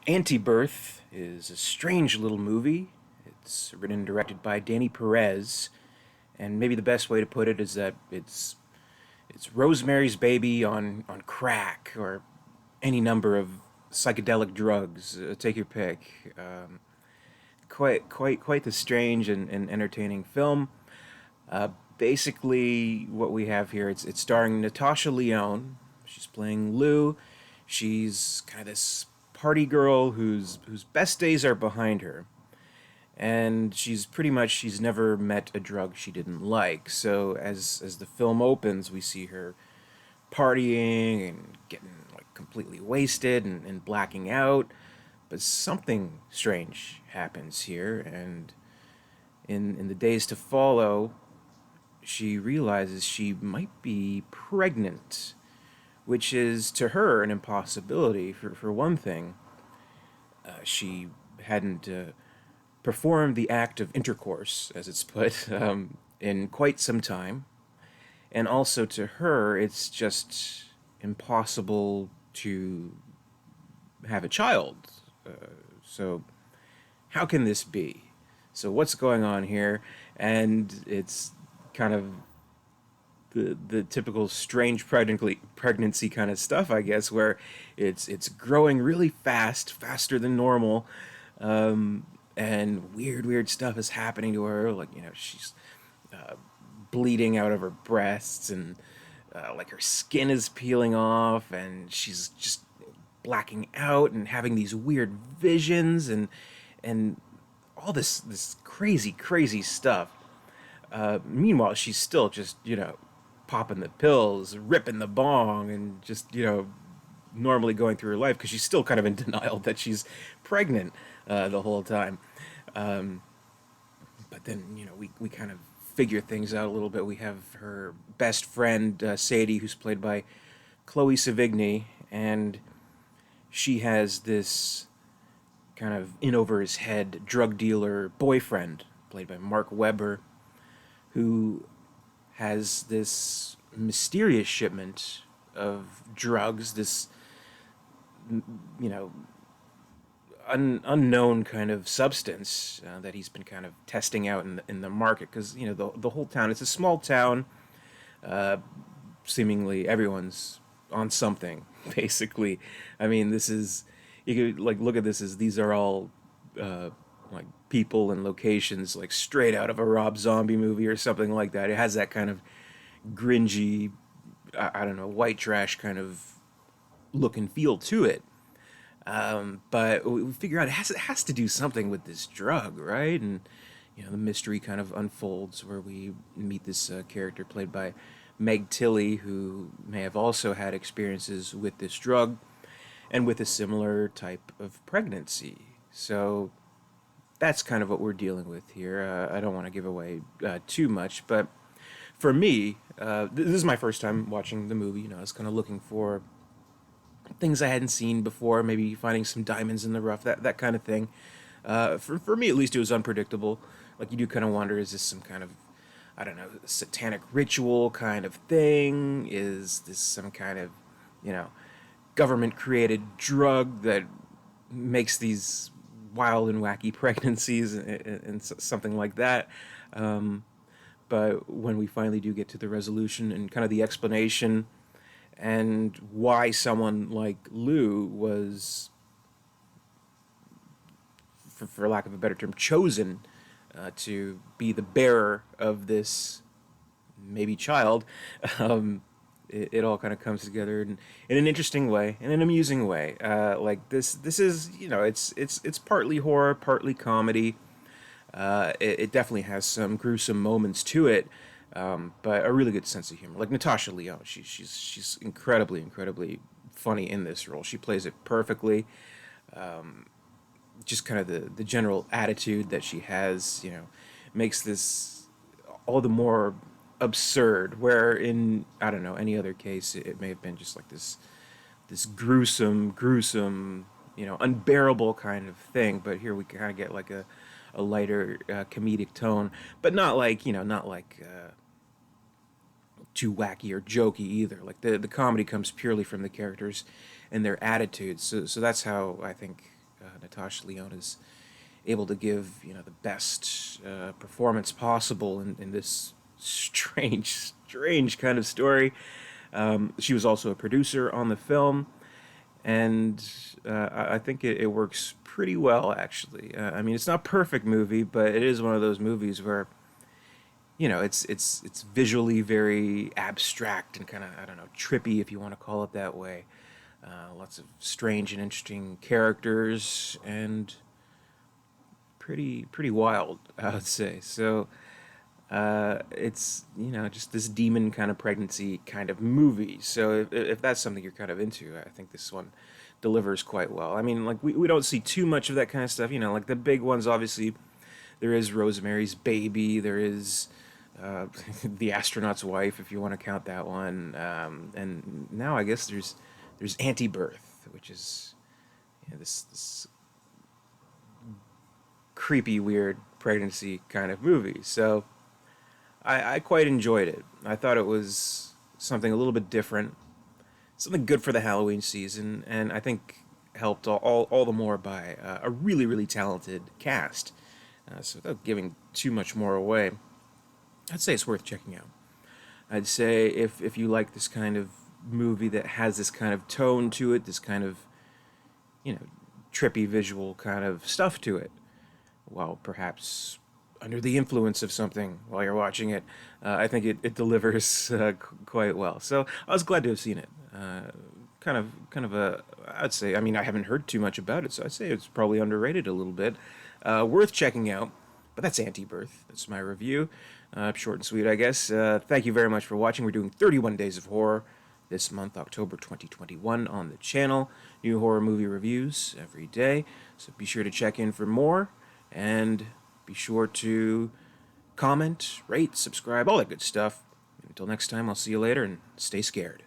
ANTIBIRTH is a strange little movie. It's written and directed by Danny Perez, and maybe the best way to put it is that it's Rosemary's Baby on crack or any number of psychedelic drugs. Take your pick. Quite the strange and entertaining film. Uh, Basically, what we have here it's starring Natasha Lyonne. She's playing Lou. She's kind of this party girl whose best days are behind her, and she's never met a drug she didn't like. So as the film opens, we see her partying and getting like completely wasted and blacking out. But something strange happens here, and in the days to follow, she realizes she might be pregnant, which is to her an impossibility. For one thing, she hadn't performed the act of intercourse, as it's put, in quite some time. And also to her, it's just impossible to have a child. So, how can this be? So, what's going on here? And it's kind of the typical strange pregnancy kind of stuff, I guess, where it's growing really fast, faster than normal, and weird stuff is happening to her. Like she's uh, bleeding out of her breasts, and like her skin is peeling off, and she's just blacking out and having these weird visions and all this crazy stuff. Meanwhile, she's still just popping the pills, ripping the bong, and just normally going through her life because she's still kind of in denial that she's pregnant the whole time. Um, but then we kind of figure things out a little bit. We have her best friend Sadie, who's played by Chloe Sevigny, and she has this kind of in over his head drug dealer boyfriend played by Mark Webber, who has this mysterious shipment of drugs, this you know unknown kind of substance that he's been kind of testing out in the market, because the whole town, it's a small town, uh, seemingly everyone's on something basically. I mean, this is, you could like look at this as these are all uh, like people and locations like straight out of a Rob Zombie movie or something like that. It has that kind of gringy, I don't know, white trash kind of look and feel to it. But we figure out it has to do something with this drug, right? And the mystery kind of unfolds where we meet this character played by Meg Tilly, who may have also had experiences with this drug and with a similar type of pregnancy. So that's kind of what we're dealing with here. I don't want to give away too much, but for me, this is my first time watching the movie. I was kind of looking for things I hadn't seen before, maybe finding some diamonds in the rough, that kind of thing. For me, at least, it was unpredictable. Like, you do kind of wonder, is this some kind of, I don't know, satanic ritual kind of thing? Is this some kind of, you know, government created drug that makes these wild and wacky pregnancies and something like that? Um, but when we finally do get to the resolution and kind of the explanation and why someone like Lou was, for lack of a better term, chosen to be the bearer of this maybe child, it all kind of comes together in an interesting way, in an amusing way. Like this is it's partly horror, partly comedy. It definitely has some gruesome moments to it, but a really good sense of humor. Like Natasha Lyonne, she's incredibly funny in this role. She plays it perfectly. Just kind of the general attitude that she has, makes this all the more absurd. Where in, I don't know, any other case, it may have been just like this gruesome, unbearable kind of thing. But here we kind of get like a lighter comedic tone, but not like too wacky or jokey either. Like the comedy comes purely from the characters and their attitudes. So that's how I think Natasha Lyonne is able to give, the best performance possible in this strange kind of story. She was also a producer on the film, and I think it works pretty well, actually. I mean, it's not a perfect movie, but it is one of those movies where it's visually very abstract and kind of, I don't know, trippy, if you want to call it that way. Lots of strange and interesting characters, and pretty wild, I would say. So it's just this demon kind of pregnancy kind of movie. So if that's something you're kind of into, I think this one delivers quite well. I mean, like we don't see too much of that kind of stuff. Like the big ones, obviously, there is Rosemary's Baby. There is the astronaut's wife, if you want to count that one. And now I guess there's Antibirth, which is this creepy, weird pregnancy kind of movie. So I quite enjoyed it. I thought it was something a little bit different, something good for the Halloween season, and I think helped all the more by a really talented cast. So without giving too much more away, I'd say it's worth checking out. I'd say if you like this kind of movie that has this kind of tone to it, this kind of, you know, trippy visual kind of stuff to it, while perhaps under the influence of something while you're watching it, I think it delivers quite well. So I was glad to have seen it. Kind of a, I'd say, I mean, I haven't heard too much about it, so I'd say it's probably underrated a little bit. Worth checking out, but that's Antibirth. That's my review. Short and sweet, I guess. Thank you very much for watching. We're doing 31 Days of Horror this month, October 2021, on the channel. New horror movie reviews every day, so be sure to check in for more, and be sure to comment, rate, subscribe, all that good stuff. Until next time, I'll see you later, and stay scared.